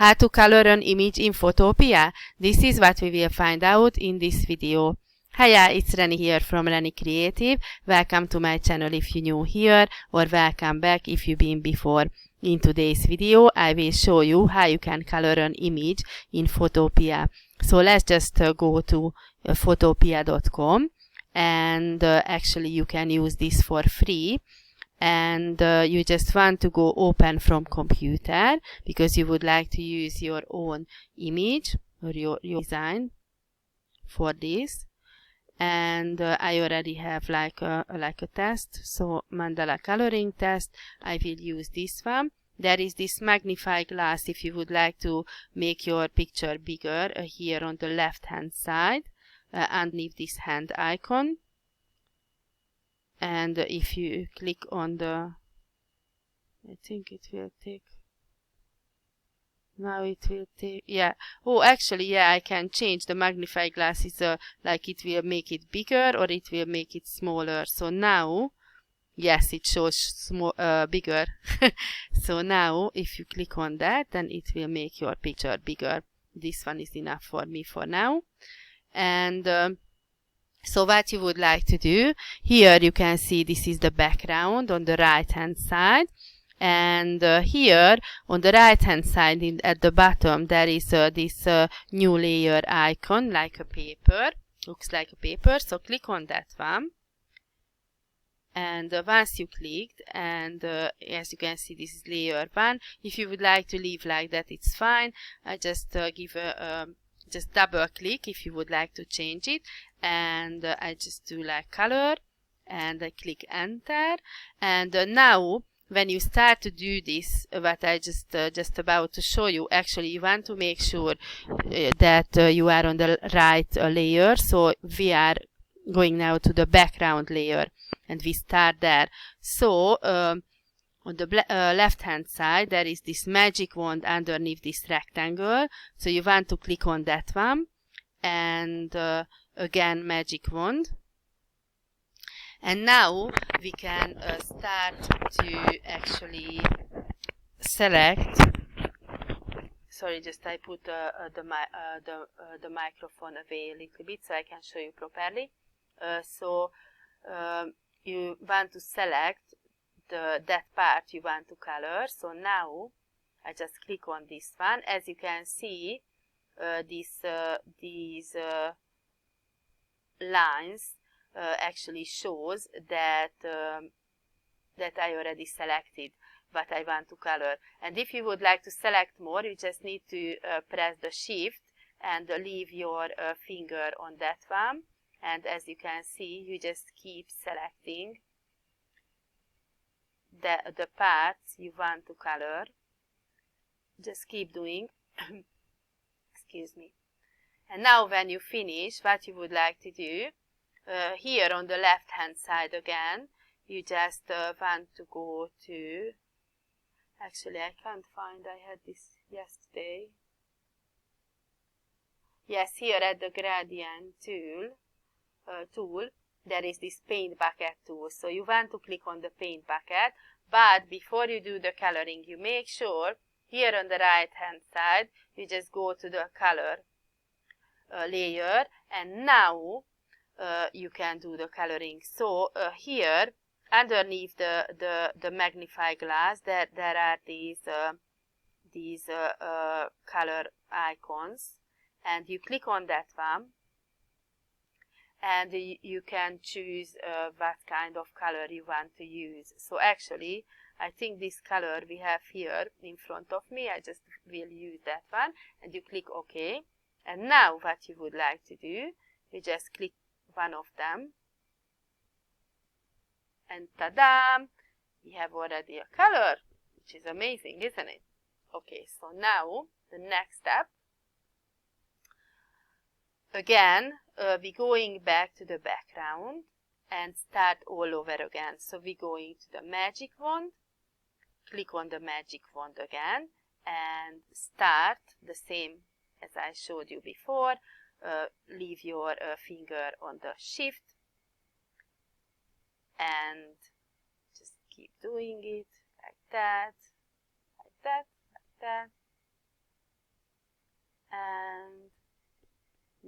How to color an image in Photopea? This is what we will find out in this video. Hiya, it's Reni here from Reni Creative. Welcome to my channel if you're new here, or welcome back if you've been before. In today's video, I will show you how you can color an image in Photopea. So let's just go to photopea.com, and actually you can use this for free. And you just want to go open from computer because you would like to use your own image or your design for this. And I already have like a test, so mandala coloring test. I will use this one. There is this magnify glass if you would like to make your picture bigger here on the left hand side underneath this hand icon. And if you click on the, I think it will take, now it will take, yeah, oh actually yeah, I can change the magnify glass. Is like it will make it bigger or it will make it smaller. So now, yes, it shows small, bigger. So now if you click on that, then it will make your picture bigger. This one is enough for me for now. And so what you would like to do, here you can see this is the background on the right hand side, and here on the right hand side at the bottom there is this new layer icon like a paper, looks like a paper. So click on that one, and once you clicked, and as you can see this is layer 1. If you would like to leave like that, it's fine. I just give a just double click if you would like to change it, and I just do like color, and I click enter. And now when you start to do this, what I just about to show you, actually you want to make sure that you are on the right layer. So we are going now to the background layer, and we start there. So on the left hand side there is this magic wand underneath this rectangle, so you want to click on that one, and again magic wand. And now we can start to actually select, sorry, just I put the microphone away a little bit so I can show you properly. So you want to select that part you want to color. So now I just click on this one. As you can see, these lines actually shows that that I already selected what I want to color. And if you would like to select more, you just need to press the shift and leave your finger on that one. And as you can see, you just keep selecting the parts you want to color. Just keep doing. Excuse me. And now when you finish, what you would like to do, here on the left hand side again, you just want to go to, actually I can't find, I had this yesterday. Yes, here at the gradient tool, there is this paint bucket tool. So you want to click on the paint bucket, but before you do the coloring, you make sure here on the right hand side you just go to the color layer, and now you can do the coloring. So here underneath the magnify glass there are these color icons, and you click on that one, and you can choose what kind of color you want to use. So actually I think this color we have here in front of me, I just will use that one, and you click OK. And now what you would like to do, you just click one of them, and ta-da! We have already a color, which is amazing, isn't it? Okay, so now the next step, again we're going back to the background and start all over again. So we're going to the magic wand, click on the magic wand again, and start the same as I showed you before. Leave your finger on the shift and just keep doing it like that, like that, like that.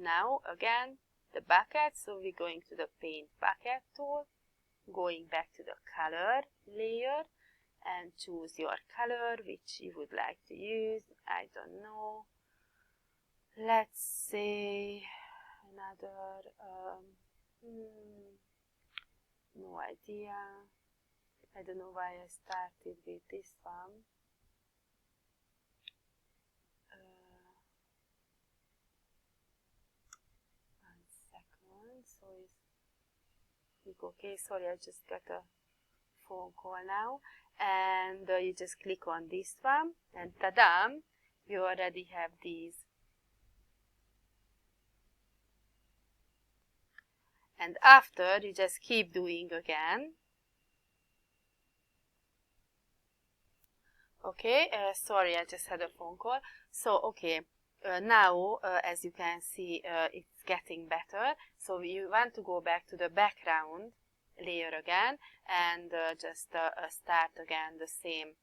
now again the bucket, so we're going to the paint bucket tool, going back to the color layer and choose your color which you would like to use. I don't know, let's say another no idea. I don't know why I started with this one. One second. So it's okay. Sorry, I just got a phone call now. And you just click on this one, and ta-da! You already have these. And after, you just keep doing again. Okay, sorry, I just had a phone call. So, okay, now, as you can see, it's getting better. So you want to go back to the background layer again and just start again the same.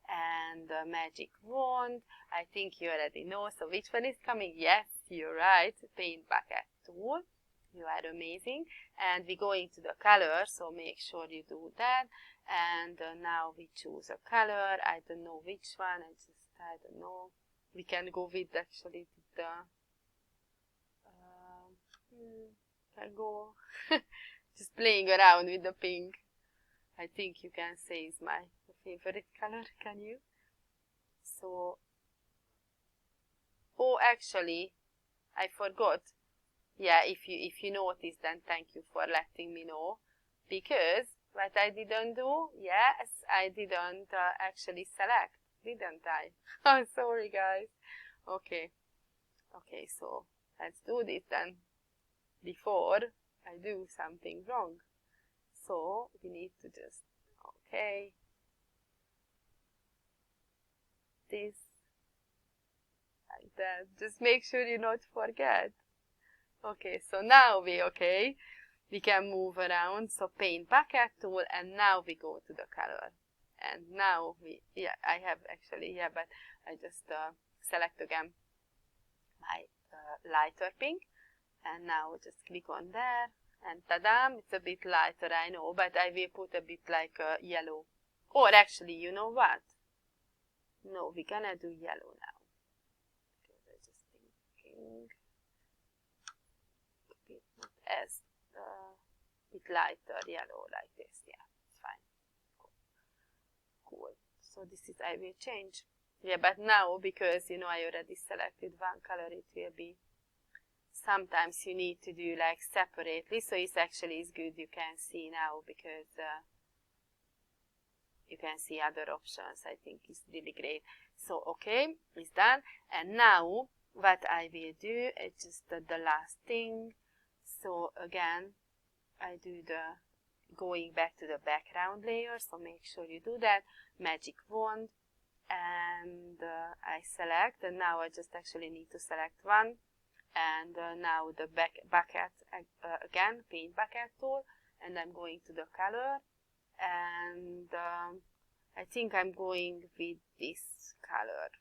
And magic wand, I think you already know. So which one is coming? Yes, you're right, paint bucket tool. You are amazing. And we're going to the color, so make sure you do that. And now we choose a color. I don't know which one. I don't know. We can go with actually the can go just playing around with the pink. I think you can say is my favorite color. Can you? So, oh, actually, I forgot. Yeah, if you notice, then thank you for letting me know, because what I didn't do, yes, I didn't actually select, didn't I? I'm sorry, guys. Okay, so let's do this then before I do something wrong. So we need to just, okay, this, like that. Just make sure you not forget. Okay, so now we can move around. So paint bucket tool, and now we go to the color. And now I have actually, but I just select again my lighter pink, and now just click on there, and ta-da, it's a bit lighter, I know, but I will put a bit like yellow. Or actually, you know what? No, we're gonna do yellow now. Because I'm just thinking as bit lighter yellow like this. Yeah, it's fine. Cool. So this is, I will change. Yeah, but now, because I already selected one color, it will be, sometimes you need to do like separately, so it's actually good you can see now, because you can see other options. I think it's really great. So okay, it's done. And now what I will do is just the last thing. So again, I do the going back to the background layer, so make sure you do that. Magic wand, and I select, and now I just actually need to select one. And now the bucket again, paint bucket tool, and I'm going to the color, and I think I'm going with this color.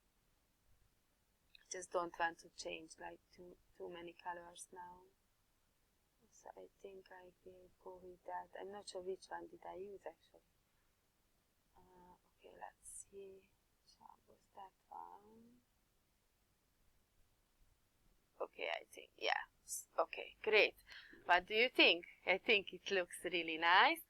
Just don't want to change like too many colors now. So I think I will go with that. I'm not sure which one did I use actually. Okay, let's see. So was that one? Okay, I think, yeah. Okay, great. What do you think? I think it looks really nice.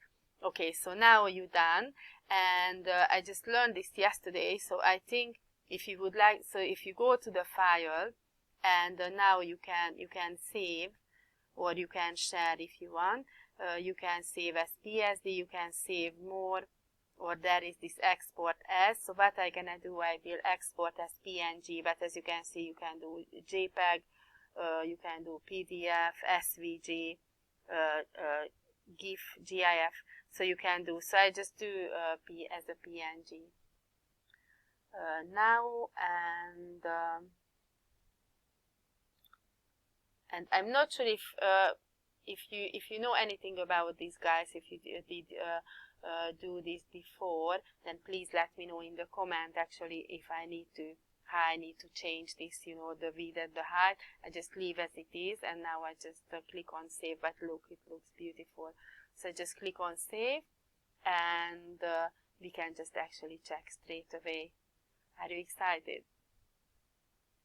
Okay, so now you're done, and I just learned this yesterday, so I think if you would like, so if you go to the file, and now you can save, or you can share if you want. You can save as PSD, you can save more, or there is this export as. So what I'm gonna do, I will export as PNG, but as you can see, you can do JPEG, you can do PDF, SVG, GIF, GIF. So you can do. So I just do as a PNG now, and I'm not sure if you know anything about these guys, if you did do this before, then please let me know in the comment actually if I need to how I need to change this, you know, the width and the height. I just leave as it is, and now I just click on save. But look, it looks beautiful. So just click on save, and we can just actually check straight away. Are you excited?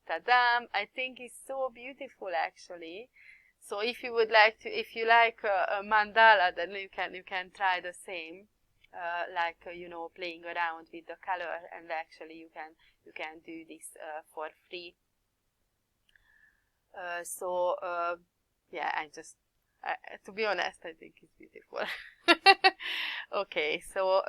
Ta-dam! I think it's so beautiful actually. So if you would like to, if you like a mandala, then you can try the same, you know, playing around with the color, and actually you can do this for free. Yeah, to be honest, I think it's beautiful. Okay, so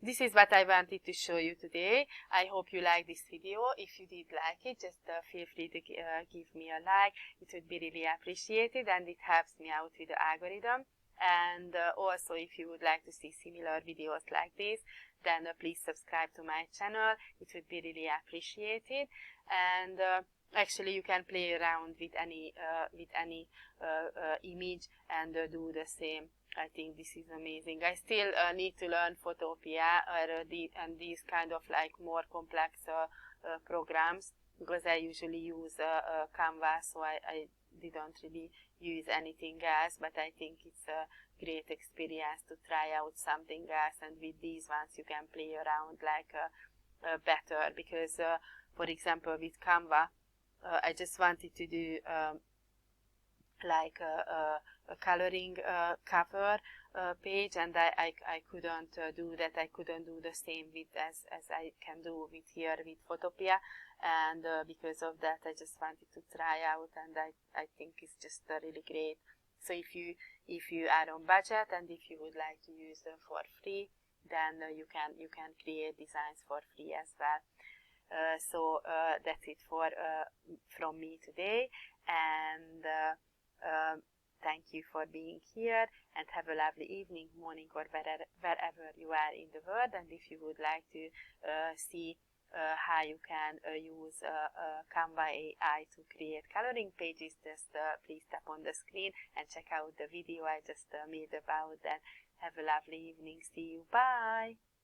this is what I wanted to show you today. I hope you like this video. If you did like it, just feel free to give me a like. It would be really appreciated, and it helps me out with the algorithm. And also, if you would like to see similar videos like this, then please subscribe to my channel. It would be really appreciated. And actually, you can play around with any image and do the same. I think this is amazing. I still need to learn Photopea and these kind of like more complex programs, because I usually use Canva, so I didn't really use anything else. But I think it's a great experience to try out something else, and with these ones you can play around like better, because for example with Canva, I just wanted to do like a coloring cover page, and I couldn't do that. I couldn't do the same with as I can do with here with Photopea, and because of that I just wanted to try out, and I think it's just really great. So if you are on budget, and if you would like to use them for free, then you can create designs for free as well. So that's it from me today, and thank you for being here, and have a lovely evening, morning, or wherever you are in the world. And if you would like to see how you can use Canva AI to create coloring pages, just please tap on the screen and check out the video I just made about that. Have a lovely evening. See you. Bye.